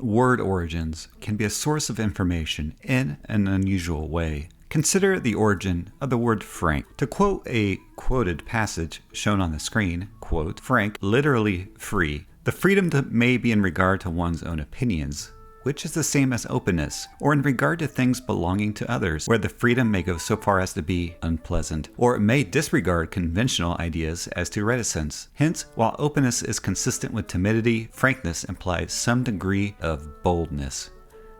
Word origins can be a source of information in an unusual way. Consider the origin of the word frank. To quote a quoted passage shown on the screen, quote, frank, literally free. The freedom may be in regard to one's own opinions, which is the same as openness, or in regard to things belonging to others, where the freedom may go so far as to be unpleasant, or it may disregard conventional ideas as to reticence. Hence, while openness is consistent with timidity, frankness implies some degree of boldness.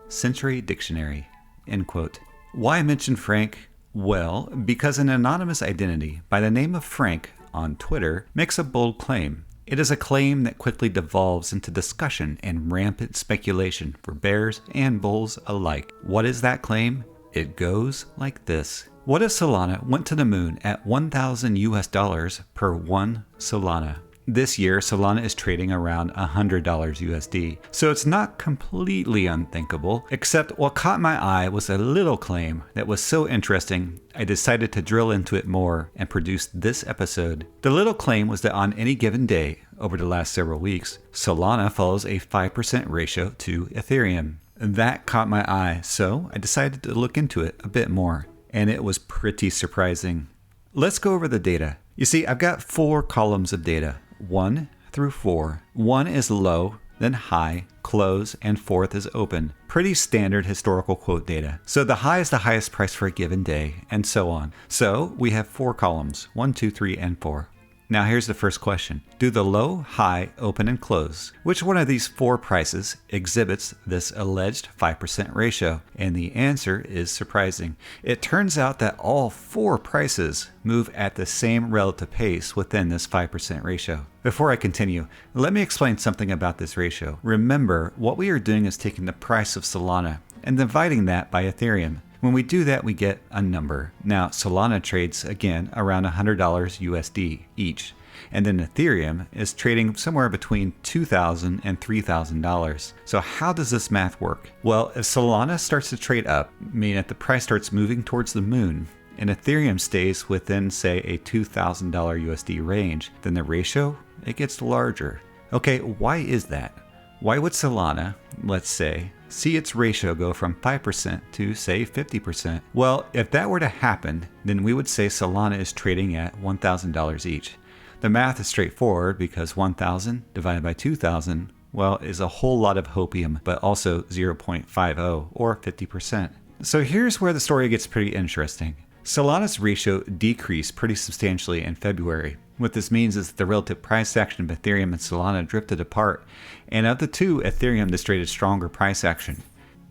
Century Dictionary, end quote. Why mention frank? Well, because an anonymous identity by the name of Frank on Twitter makes a bold claim. It is a claim that quickly devolves into discussion and rampant speculation for bears and bulls alike. What is that claim? It goes like this. What if Solana went to the moon at 1,000 US dollars per 1 Solana? This year, Solana is trading around $100 USD, so it's not completely unthinkable, except what caught my eye was a little claim that was so interesting, I decided to drill into it more and produce this episode. The little claim was that on any given day, over the last several weeks, Solana follows a 5% ratio to Ethereum. That caught my eye, so I decided to look into it a bit more, and it was pretty surprising. Let's go over the data. You see, I've got 4 columns of data. 1 through 4. 1 is low, then high, close, and 4th is open. Pretty standard historical quote data. So the high is the highest price for a given day, and so on. So we have 4 columns, 1, 2, 3, and 4. Now here's the first question. Do the low, high, open, and close? Which one of these 4 prices exhibits this alleged 5% ratio? And the answer is surprising. It turns out that all 4 prices move at the same relative pace within this 5% ratio. Before I continue, let me explain something about this ratio. Remember, what we are doing is taking the price of Solana and dividing that by Ethereum. When we do that, we get a number. Now, Solana trades, again, around $100 USD each. And then Ethereum is trading somewhere between $2,000 and $3,000. So how does this math work? Well, if Solana starts to trade up, meaning that the price starts moving towards the moon, and Ethereum stays within, say, a $2,000 USD range, then the ratio, it gets larger. Okay, why is that? Why would Solana, let's say, see its ratio go from 5% to, say, 50%? Well, if that were to happen, then we would say Solana is trading at $1,000 each. The math is straightforward because 1,000 divided by 2,000, well, is a whole lot of hopium, but also 0.50 or 50%. So here's where the story gets pretty interesting. Solana's ratio decreased pretty substantially in February. What this means is that the relative price action of Ethereum and Solana drifted apart, and of the two, Ethereum demonstrated stronger price action.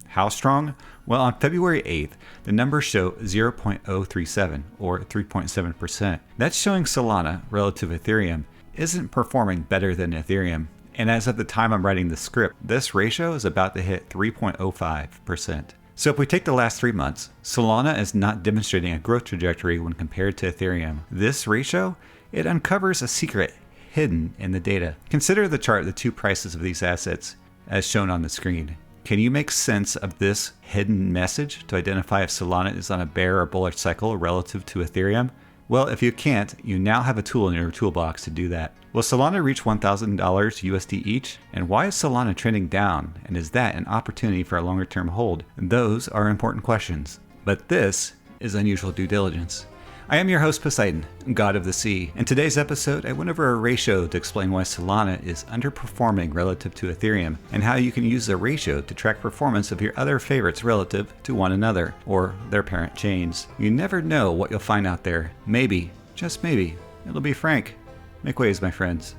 How strong? Well, on February 8th, the numbers show 0.037 or 3.7%. That's showing Solana, relative to Ethereum, isn't performing better than Ethereum. And as of the time I'm writing the script, this ratio is about to hit 3.05%. So if we take the last 3 months, Solana is not demonstrating a growth trajectory when compared to Ethereum. This ratio, it uncovers a secret hidden in the data. Consider the chart of the 2 prices of these assets as shown on the screen. Can you make sense of this hidden message to identify if Solana is on a bear or bullish cycle relative to Ethereum? Well, if you can't, you now have a tool in your toolbox to do that. Will Solana reach $1,000 USD each? And why is Solana trending down? And is that an opportunity for a longer term hold? Those are important questions. But this is Unusual Due Diligence. I am your host, Poseidon, God of the Sea. In today's episode, I went over a ratio to explain why Solana is underperforming relative to Ethereum, and how you can use the ratio to track performance of your other favorites relative to one another, or their parent chains. You never know what you'll find out there. Maybe, just maybe, it'll be frank. Make waves, my friends.